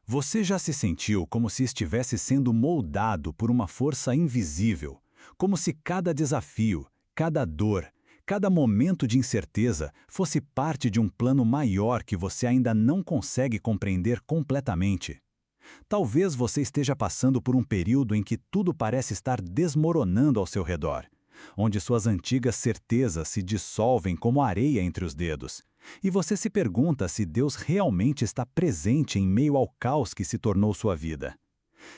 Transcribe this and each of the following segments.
Você já se sentiu como se estivesse sendo moldado por uma força invisível, como se cada desafio, cada dor, cada momento de incerteza fosse parte de um plano maior que você ainda não consegue compreender completamente? Talvez você esteja passando por um período em que tudo parece estar desmoronando ao seu redor, onde suas antigas certezas se dissolvem como areia entre os dedos, e você se pergunta se Deus realmente está presente em meio ao caos que se tornou sua vida.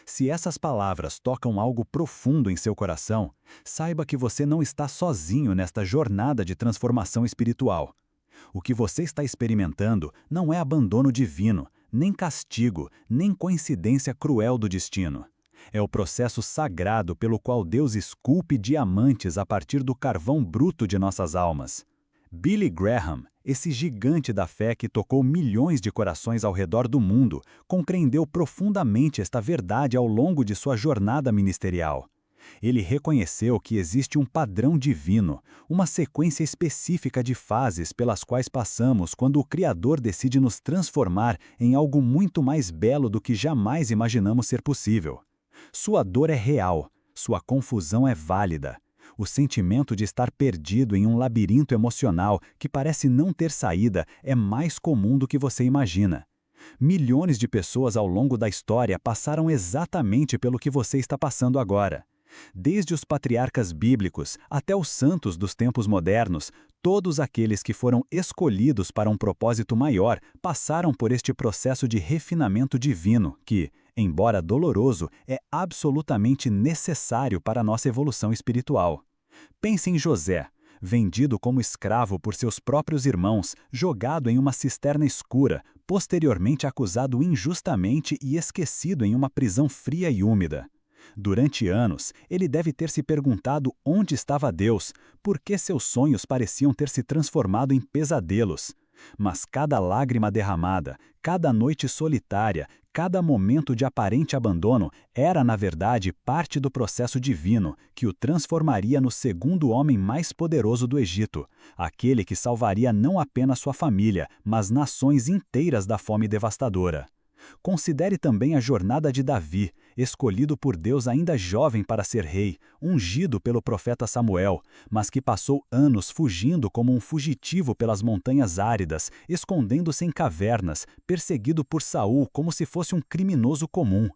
Se essas palavras tocam algo profundo em seu coração, saiba que você não está sozinho nesta jornada de transformação espiritual. O que você está experimentando não é abandono divino, nem castigo, nem coincidência cruel do destino. É o processo sagrado pelo qual Deus esculpe diamantes a partir do carvão bruto de nossas almas. Billy Graham, esse gigante da fé que tocou milhões de corações ao redor do mundo, compreendeu profundamente esta verdade ao longo de sua jornada ministerial. Ele reconheceu que existe um padrão divino, uma sequência específica de fases pelas quais passamos quando o Criador decide nos transformar em algo muito mais belo do que jamais imaginamos ser possível. Sua dor é real, sua confusão é válida. O sentimento de estar perdido em um labirinto emocional que parece não ter saída é mais comum do que você imagina. Milhões de pessoas ao longo da história passaram exatamente pelo que você está passando agora. Desde os patriarcas bíblicos até os santos dos tempos modernos, todos aqueles que foram escolhidos para um propósito maior passaram por este processo de refinamento divino que, embora doloroso, é absolutamente necessário para a nossa evolução espiritual. Pense em José, vendido como escravo por seus próprios irmãos, jogado em uma cisterna escura, posteriormente acusado injustamente e esquecido em uma prisão fria e úmida. Durante anos, ele deve ter se perguntado onde estava Deus, por que seus sonhos pareciam ter se transformado em pesadelos. Mas cada lágrima derramada, cada noite solitária, cada momento de aparente abandono era, na verdade, parte do processo divino que o transformaria no segundo homem mais poderoso do Egito, aquele que salvaria não apenas sua família, mas nações inteiras da fome devastadora. Considere também a jornada de Davi, escolhido por Deus ainda jovem para ser rei, ungido pelo profeta Samuel, mas que passou anos fugindo como um fugitivo pelas montanhas áridas, escondendo-se em cavernas, perseguido por Saul como se fosse um criminoso comum.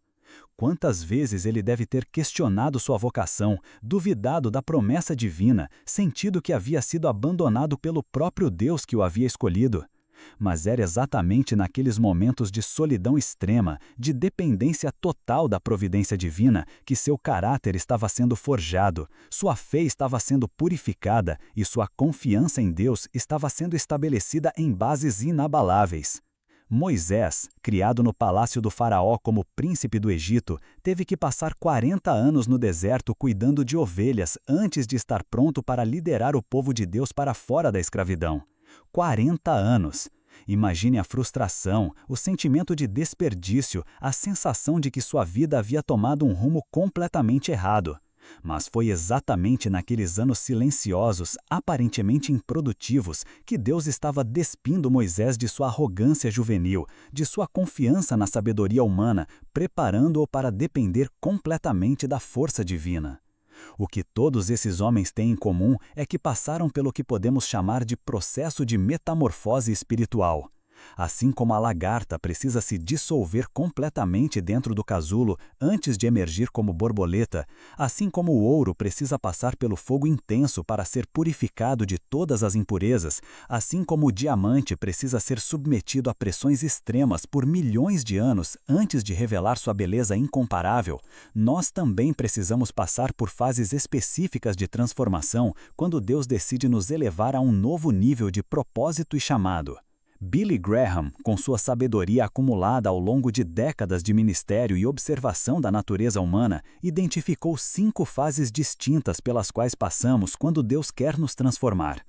Quantas vezes ele deve ter questionado sua vocação, duvidado da promessa divina, sentido que havia sido abandonado pelo próprio Deus que o havia escolhido? Mas era exatamente naqueles momentos de solidão extrema, de dependência total da providência divina, que seu caráter estava sendo forjado, sua fé estava sendo purificada e sua confiança em Deus estava sendo estabelecida em bases inabaláveis. Moisés, criado no palácio do faraó como príncipe do Egito, teve que passar 40 anos no deserto cuidando de ovelhas antes de estar pronto para liderar o povo de Deus para fora da escravidão. 40 anos. Imagine a frustração, o sentimento de desperdício, a sensação de que sua vida havia tomado um rumo completamente errado. Mas foi exatamente naqueles anos silenciosos, aparentemente improdutivos, que Deus estava despindo Moisés de sua arrogância juvenil, de sua confiança na sabedoria humana, preparando-o para depender completamente da força divina. O que todos esses homens têm em comum é que passaram pelo que podemos chamar de processo de metamorfose espiritual. Assim como a lagarta precisa se dissolver completamente dentro do casulo antes de emergir como borboleta, assim como o ouro precisa passar pelo fogo intenso para ser purificado de todas as impurezas, assim como o diamante precisa ser submetido a pressões extremas por milhões de anos antes de revelar sua beleza incomparável, nós também precisamos passar por fases específicas de transformação quando Deus decide nos elevar a um novo nível de propósito e chamado. Billy Graham, com sua sabedoria acumulada ao longo de décadas de ministério e observação da natureza humana, identificou 5 fases distintas pelas quais passamos quando Deus quer nos transformar.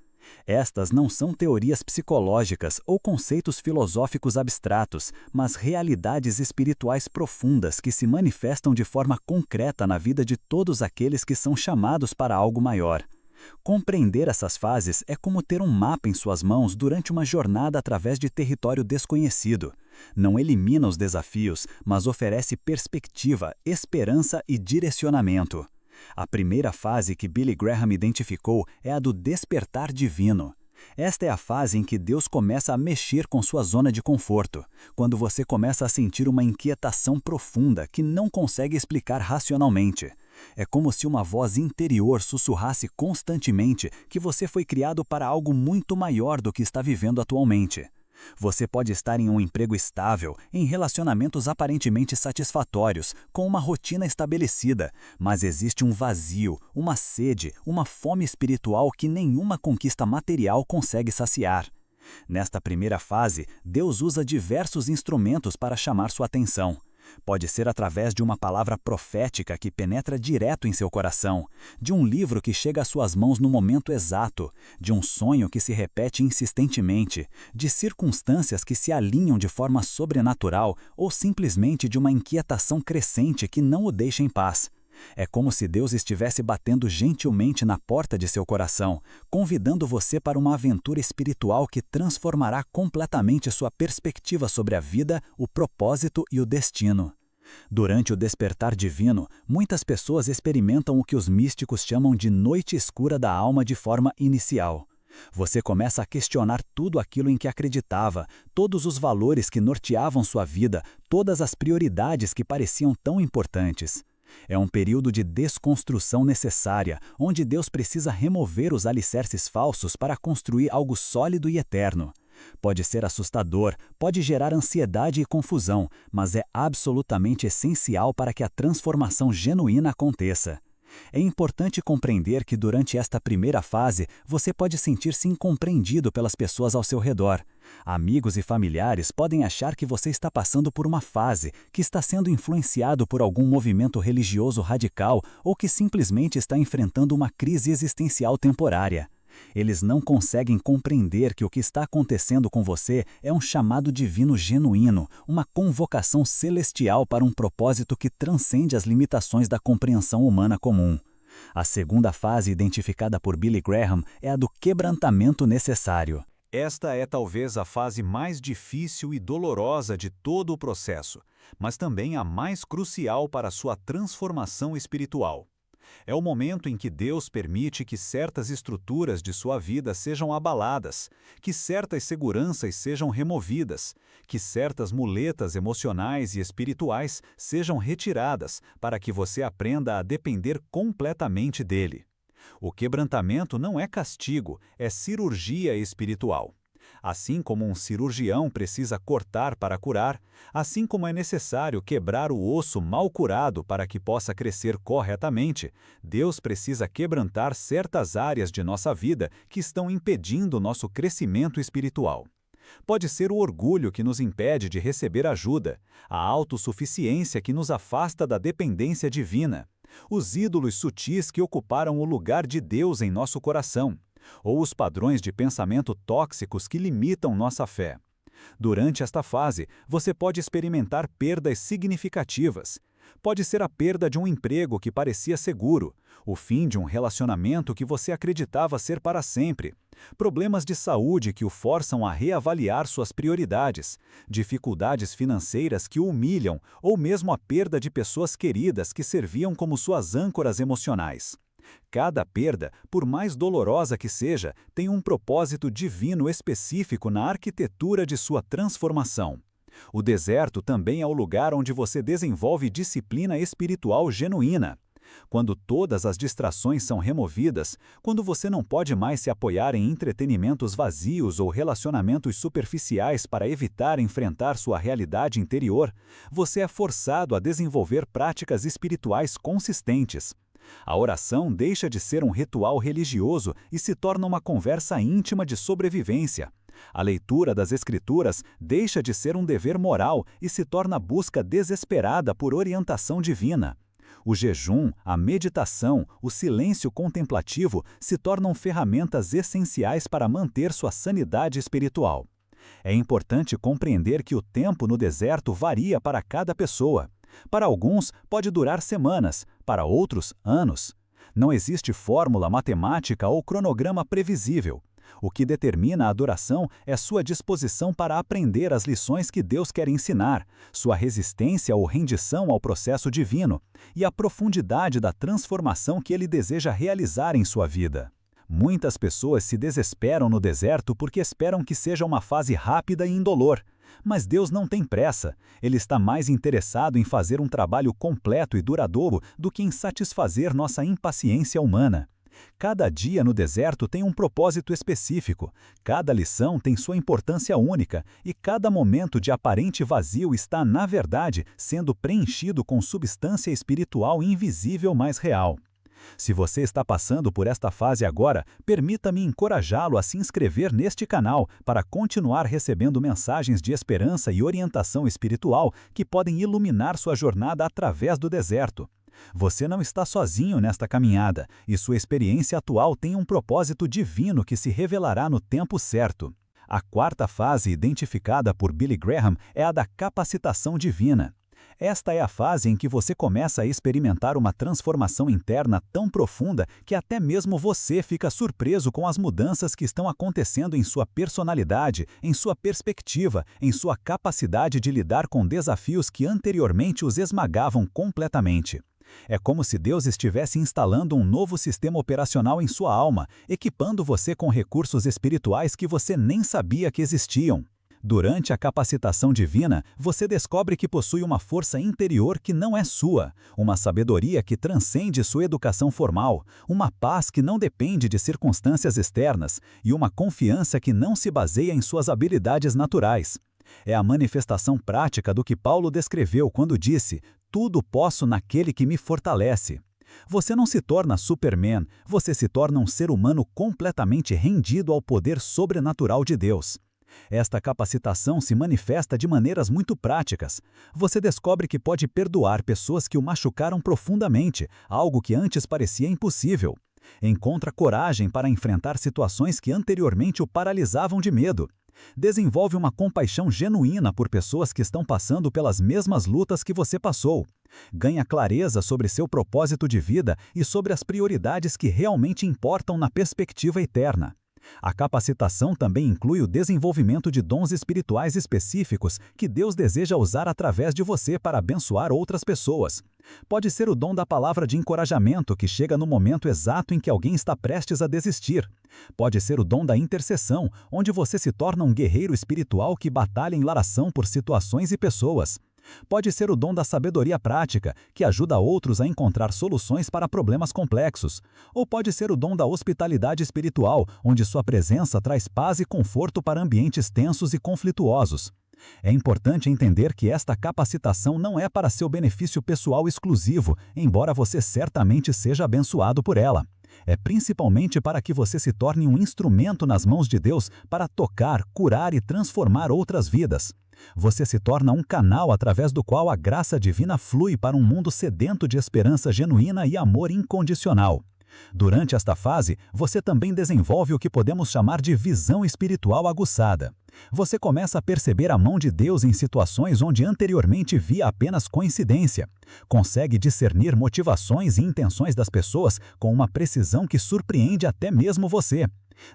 Estas não são teorias psicológicas ou conceitos filosóficos abstratos, mas realidades espirituais profundas que se manifestam de forma concreta na vida de todos aqueles que são chamados para algo maior. Compreender essas fases é como ter um mapa em suas mãos durante uma jornada através de território desconhecido. Não elimina os desafios, mas oferece perspectiva, esperança e direcionamento. A primeira fase que Billy Graham identificou é a do despertar divino. Esta é a fase em que Deus começa a mexer com sua zona de conforto, quando você começa a sentir uma inquietação profunda que não consegue explicar racionalmente. É como se uma voz interior sussurrasse constantemente que você foi criado para algo muito maior do que está vivendo atualmente. Você pode estar em um emprego estável, em relacionamentos aparentemente satisfatórios, com uma rotina estabelecida, mas existe um vazio, uma sede, uma fome espiritual que nenhuma conquista material consegue saciar. Nesta primeira fase, Deus usa diversos instrumentos para chamar sua atenção. Pode ser através de uma palavra profética que penetra direto em seu coração, de um livro que chega às suas mãos no momento exato, de um sonho que se repete insistentemente, de circunstâncias que se alinham de forma sobrenatural ou simplesmente de uma inquietação crescente que não o deixa em paz. É como se Deus estivesse batendo gentilmente na porta de seu coração, convidando você para uma aventura espiritual que transformará completamente sua perspectiva sobre a vida, o propósito e o destino. Durante o despertar divino, muitas pessoas experimentam o que os místicos chamam de noite escura da alma de forma inicial. Você começa a questionar tudo aquilo em que acreditava, todos os valores que norteavam sua vida, todas as prioridades que pareciam tão importantes. É um período de desconstrução necessária, onde Deus precisa remover os alicerces falsos para construir algo sólido e eterno. Pode ser assustador, pode gerar ansiedade e confusão, mas é absolutamente essencial para que a transformação genuína aconteça. É importante compreender que durante esta primeira fase, você pode sentir-se incompreendido pelas pessoas ao seu redor. Amigos e familiares podem achar que você está passando por uma fase, que está sendo influenciado por algum movimento religioso radical ou que simplesmente está enfrentando uma crise existencial temporária. Eles não conseguem compreender que o que está acontecendo com você é um chamado divino genuíno, uma convocação celestial para um propósito que transcende as limitações da compreensão humana comum. A segunda fase identificada por Billy Graham é a do quebrantamento necessário. Esta é talvez a fase mais difícil e dolorosa de todo o processo, mas também a mais crucial para sua transformação espiritual. É o momento em que Deus permite que certas estruturas de sua vida sejam abaladas, que certas seguranças sejam removidas, que certas muletas emocionais e espirituais sejam retiradas para que você aprenda a depender completamente dele. O quebrantamento não é castigo, é cirurgia espiritual. Assim como um cirurgião precisa cortar para curar, assim como é necessário quebrar o osso mal curado para que possa crescer corretamente, Deus precisa quebrantar certas áreas de nossa vida que estão impedindo nosso crescimento espiritual. Pode ser o orgulho que nos impede de receber ajuda, a autossuficiência que nos afasta da dependência divina, os ídolos sutis que ocuparam o lugar de Deus em nosso coração, ou os padrões de pensamento tóxicos que limitam nossa fé. Durante esta fase, você pode experimentar perdas significativas. Pode ser a perda de um emprego que parecia seguro, o fim de um relacionamento que você acreditava ser para sempre, problemas de saúde que o forçam a reavaliar suas prioridades, dificuldades financeiras que o humilham ou mesmo a perda de pessoas queridas que serviam como suas âncoras emocionais. Cada perda, por mais dolorosa que seja, tem um propósito divino específico na arquitetura de sua transformação. O deserto também é o lugar onde você desenvolve disciplina espiritual genuína. Quando todas as distrações são removidas, quando você não pode mais se apoiar em entretenimentos vazios ou relacionamentos superficiais para evitar enfrentar sua realidade interior, você é forçado a desenvolver práticas espirituais consistentes. A oração deixa de ser um ritual religioso e se torna uma conversa íntima de sobrevivência. A leitura das Escrituras deixa de ser um dever moral e se torna busca desesperada por orientação divina. O jejum, a meditação, o silêncio contemplativo se tornam ferramentas essenciais para manter sua sanidade espiritual. É importante compreender que o tempo no deserto varia para cada pessoa. Para alguns, pode durar semanas, para outros, anos. Não existe fórmula matemática ou cronograma previsível. O que determina a adoração é sua disposição para aprender as lições que Deus quer ensinar, sua resistência ou rendição ao processo divino e a profundidade da transformação que Ele deseja realizar em sua vida. Muitas pessoas se desesperam no deserto porque esperam que seja uma fase rápida e indolor. Mas Deus não tem pressa. Ele está mais interessado em fazer um trabalho completo e duradouro do que em satisfazer nossa impaciência humana. Cada dia no deserto tem um propósito específico, cada lição tem sua importância única e cada momento de aparente vazio está, na verdade, sendo preenchido com substância espiritual invisível mais real. Se você está passando por esta fase agora, permita-me encorajá-lo a se inscrever neste canal para continuar recebendo mensagens de esperança e orientação espiritual que podem iluminar sua jornada através do deserto. Você não está sozinho nesta caminhada, e sua experiência atual tem um propósito divino que se revelará no tempo certo. A quarta fase identificada por Billy Graham é a da capacitação divina. Esta é a fase em que você começa a experimentar uma transformação interna tão profunda que até mesmo você fica surpreso com as mudanças que estão acontecendo em sua personalidade, em sua perspectiva, em sua capacidade de lidar com desafios que anteriormente os esmagavam completamente. É como se Deus estivesse instalando um novo sistema operacional em sua alma, equipando você com recursos espirituais que você nem sabia que existiam. Durante a capacitação divina, você descobre que possui uma força interior que não é sua, uma sabedoria que transcende sua educação formal, uma paz que não depende de circunstâncias externas e uma confiança que não se baseia em suas habilidades naturais. É a manifestação prática do que Paulo descreveu quando disse: "Tudo posso naquele que me fortalece". Você não se torna Superman, você se torna um ser humano completamente rendido ao poder sobrenatural de Deus. Esta capacitação se manifesta de maneiras muito práticas. Você descobre que pode perdoar pessoas que o machucaram profundamente, algo que antes parecia impossível. Encontra coragem para enfrentar situações que anteriormente o paralisavam de medo. Desenvolve uma compaixão genuína por pessoas que estão passando pelas mesmas lutas que você passou. Ganha clareza sobre seu propósito de vida e sobre as prioridades que realmente importam na perspectiva eterna. A capacitação também inclui o desenvolvimento de dons espirituais específicos que Deus deseja usar através de você para abençoar outras pessoas. Pode ser o dom da palavra de encorajamento que chega no momento exato em que alguém está prestes a desistir. Pode ser o dom da intercessão, onde você se torna um guerreiro espiritual que batalha em oração por situações e pessoas. Pode ser o dom da sabedoria prática, que ajuda outros a encontrar soluções para problemas complexos. Ou pode ser o dom da hospitalidade espiritual, onde sua presença traz paz e conforto para ambientes tensos e conflituosos. É importante entender que esta capacitação não é para seu benefício pessoal exclusivo, embora você certamente seja abençoado por ela. É principalmente para que você se torne um instrumento nas mãos de Deus para tocar, curar e transformar outras vidas. Você se torna um canal através do qual a graça divina flui para um mundo sedento de esperança genuína e amor incondicional. Durante esta fase, você também desenvolve o que podemos chamar de visão espiritual aguçada. Você começa a perceber a mão de Deus em situações onde anteriormente via apenas coincidência. Consegue discernir motivações e intenções das pessoas com uma precisão que surpreende até mesmo você.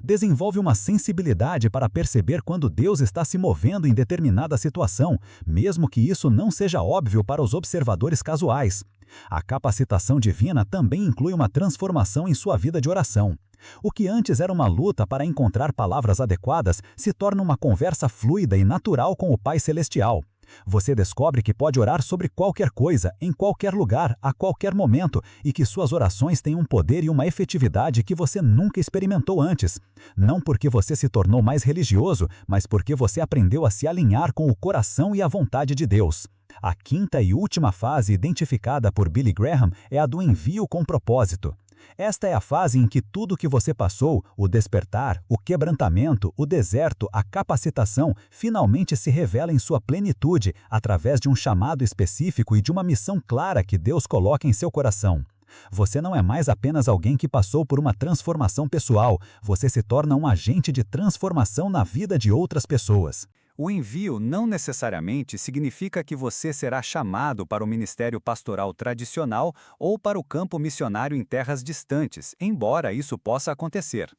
Desenvolve uma sensibilidade para perceber quando Deus está se movendo em determinada situação, mesmo que isso não seja óbvio para os observadores casuais. A capacitação divina também inclui uma transformação em sua vida de oração. O que antes era uma luta para encontrar palavras adequadas se torna uma conversa fluida e natural com o Pai Celestial. Você descobre que pode orar sobre qualquer coisa, em qualquer lugar, a qualquer momento, e que suas orações têm um poder e uma efetividade que você nunca experimentou antes. Não porque você se tornou mais religioso, mas porque você aprendeu a se alinhar com o coração e a vontade de Deus. A quinta e última fase identificada por Billy Graham é a do envio com propósito. Esta é a fase em que tudo o que você passou, o despertar, o quebrantamento, o deserto, a capacitação, finalmente se revela em sua plenitude através de um chamado específico e de uma missão clara que Deus coloca em seu coração. Você não é mais apenas alguém que passou por uma transformação pessoal, você se torna um agente de transformação na vida de outras pessoas. O envio não necessariamente significa que você será chamado para o ministério pastoral tradicional ou para o campo missionário em terras distantes, embora isso possa acontecer.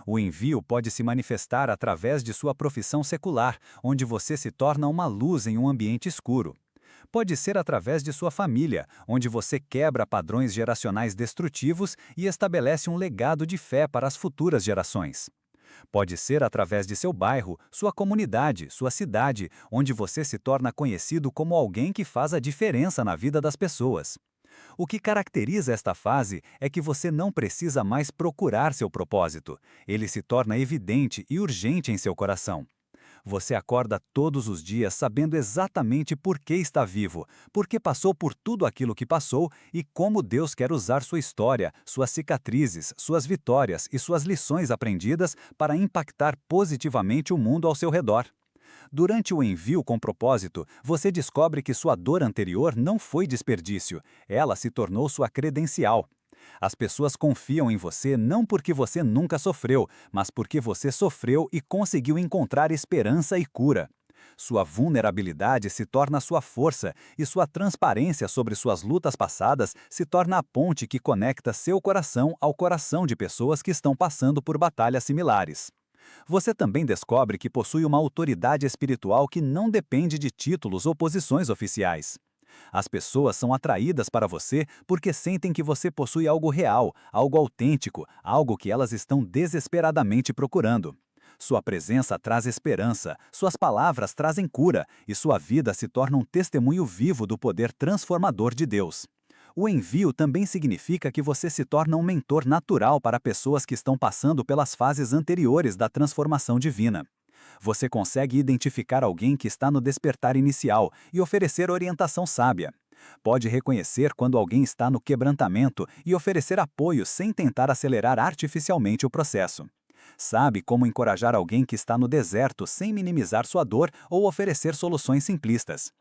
O envio pode se manifestar através de sua profissão secular, onde você se torna uma luz em um ambiente escuro. Pode ser através de sua família, onde você quebra padrões geracionais destrutivos e estabelece um legado de fé para as futuras gerações. Pode ser através de seu bairro, sua comunidade, sua cidade, onde você se torna conhecido como alguém que faz a diferença na vida das pessoas. O que caracteriza esta fase é que você não precisa mais procurar seu propósito. Ele se torna evidente e urgente em seu coração. Você acorda todos os dias sabendo exatamente por que está vivo, por que passou por tudo aquilo que passou e como Deus quer usar sua história, suas cicatrizes, suas vitórias e suas lições aprendidas para impactar positivamente o mundo ao seu redor. Durante o envio com propósito, você descobre que sua dor anterior não foi desperdício, ela se tornou sua credencial. As pessoas confiam em você não porque você nunca sofreu, mas porque você sofreu e conseguiu encontrar esperança e cura. Sua vulnerabilidade se torna sua força e sua transparência sobre suas lutas passadas se torna a ponte que conecta seu coração ao coração de pessoas que estão passando por batalhas similares. Você também descobre que possui uma autoridade espiritual que não depende de títulos ou posições oficiais. As pessoas são atraídas para você porque sentem que você possui algo real, algo autêntico, algo que elas estão desesperadamente procurando. Sua presença traz esperança, suas palavras trazem cura e sua vida se torna um testemunho vivo do poder transformador de Deus. O envio também significa que você se torna um mentor natural para pessoas que estão passando pelas fases anteriores da transformação divina. Você consegue identificar alguém que está no despertar inicial e oferecer orientação sábia. Pode reconhecer quando alguém está no quebrantamento e oferecer apoio sem tentar acelerar artificialmente o processo. Sabe como encorajar alguém que está no deserto sem minimizar sua dor ou oferecer soluções simplistas.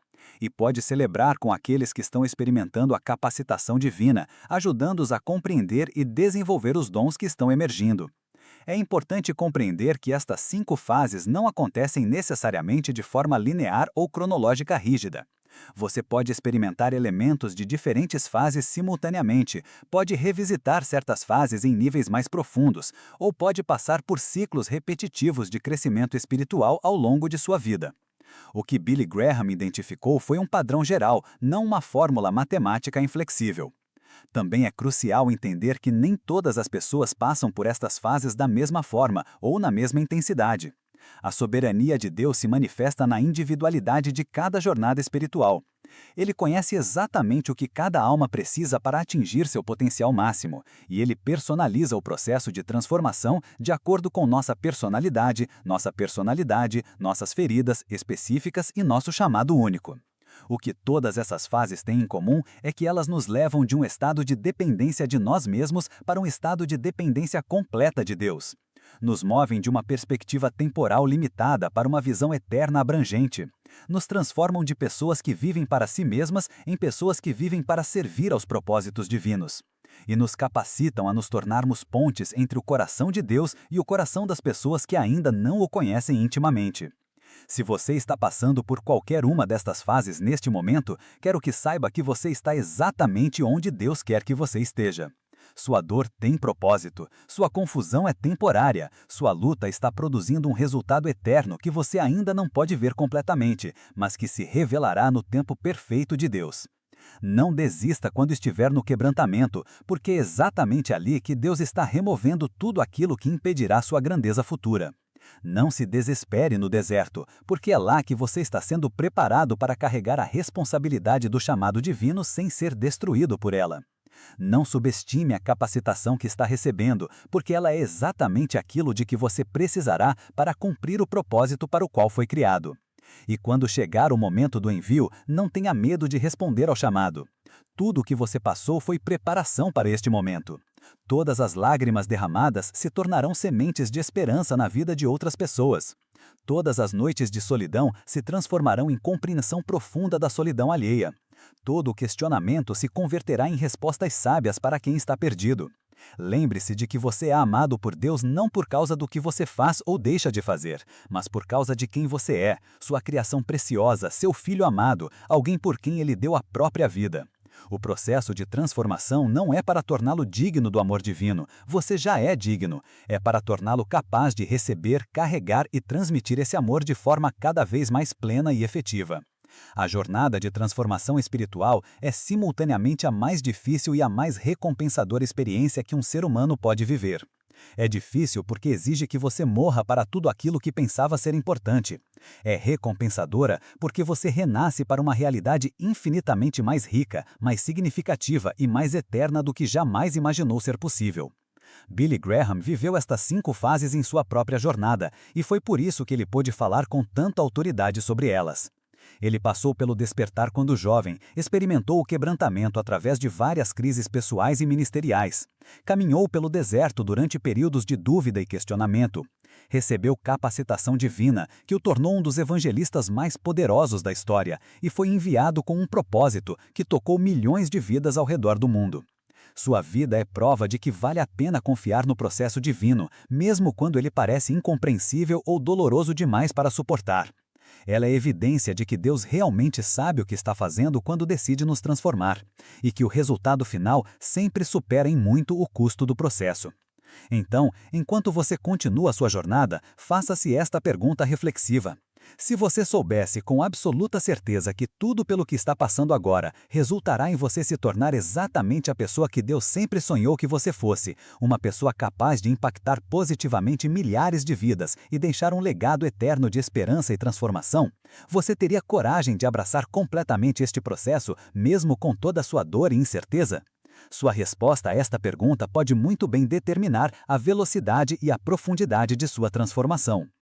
E pode celebrar com aqueles que estão experimentando a capacitação divina, ajudando-os a compreender e desenvolver os dons que estão emergindo. É importante compreender que estas 5 fases não acontecem necessariamente de forma linear ou cronológica rígida. Você pode experimentar elementos de diferentes fases simultaneamente, pode revisitar certas fases em níveis mais profundos, ou pode passar por ciclos repetitivos de crescimento espiritual ao longo de sua vida. O que Billy Graham identificou foi um padrão geral, não uma fórmula matemática inflexível. Também é crucial entender que nem todas as pessoas passam por estas fases da mesma forma ou na mesma intensidade. A soberania de Deus se manifesta na individualidade de cada jornada espiritual. Ele conhece exatamente o que cada alma precisa para atingir seu potencial máximo, e ele personaliza o processo de transformação de acordo com nossa personalidade, nossas feridas específicas e nosso chamado único. O que todas essas fases têm em comum é que elas nos levam de um estado de dependência de nós mesmos para um estado de dependência completa de Deus. Nos movem de uma perspectiva temporal limitada para uma visão eterna abrangente. Nos transformam de pessoas que vivem para si mesmas em pessoas que vivem para servir aos propósitos divinos. E nos capacitam a nos tornarmos pontes entre o coração de Deus e o coração das pessoas que ainda não o conhecem intimamente. Se você está passando por qualquer uma destas fases neste momento, quero que saiba que você está exatamente onde Deus quer que você esteja. Sua dor tem propósito, sua confusão é temporária, sua luta está produzindo um resultado eterno que você ainda não pode ver completamente, mas que se revelará no tempo perfeito de Deus. Não desista quando estiver no quebrantamento, porque é exatamente ali que Deus está removendo tudo aquilo que impedirá sua grandeza futura. Não se desespere no deserto, porque é lá que você está sendo preparado para carregar a responsabilidade do chamado divino sem ser destruído por ela. Não subestime a capacitação que está recebendo, porque ela é exatamente aquilo de que você precisará para cumprir o propósito para o qual foi criado. E quando chegar o momento do envio, não tenha medo de responder ao chamado. Tudo o que você passou foi preparação para este momento. Todas as lágrimas derramadas se tornarão sementes de esperança na vida de outras pessoas. Todas as noites de solidão se transformarão em compreensão profunda da solidão alheia. Todo o questionamento se converterá em respostas sábias para quem está perdido. Lembre-se de que você é amado por Deus não por causa do que você faz ou deixa de fazer, mas por causa de quem você é, sua criação preciosa, seu filho amado, alguém por quem ele deu a própria vida. O processo de transformação não é para torná-lo digno do amor divino, você já é digno. É para torná-lo capaz de receber, carregar e transmitir esse amor de forma cada vez mais plena e efetiva. A jornada de transformação espiritual é simultaneamente a mais difícil e a mais recompensadora experiência que um ser humano pode viver. É difícil porque exige que você morra para tudo aquilo que pensava ser importante. É recompensadora porque você renasce para uma realidade infinitamente mais rica, mais significativa e mais eterna do que jamais imaginou ser possível. Billy Graham viveu estas 5 fases em sua própria jornada, e foi por isso que ele pôde falar com tanta autoridade sobre elas. Ele passou pelo despertar quando jovem, experimentou o quebrantamento através de várias crises pessoais e ministeriais. Caminhou pelo deserto durante períodos de dúvida e questionamento. Recebeu capacitação divina, que o tornou um dos evangelistas mais poderosos da história, e foi enviado com um propósito que tocou milhões de vidas ao redor do mundo. Sua vida é prova de que vale a pena confiar no processo divino, mesmo quando ele parece incompreensível ou doloroso demais para suportar. Ela é evidência de que Deus realmente sabe o que está fazendo quando decide nos transformar, e que o resultado final sempre supera em muito o custo do processo. Então, enquanto você continua sua jornada, faça-se esta pergunta reflexiva. Se você soubesse com absoluta certeza que tudo pelo que está passando agora resultará em você se tornar exatamente a pessoa que Deus sempre sonhou que você fosse, uma pessoa capaz de impactar positivamente milhares de vidas e deixar um legado eterno de esperança e transformação, você teria coragem de abraçar completamente este processo, mesmo com toda a sua dor e incerteza? Sua resposta a esta pergunta pode muito bem determinar a velocidade e a profundidade de sua transformação.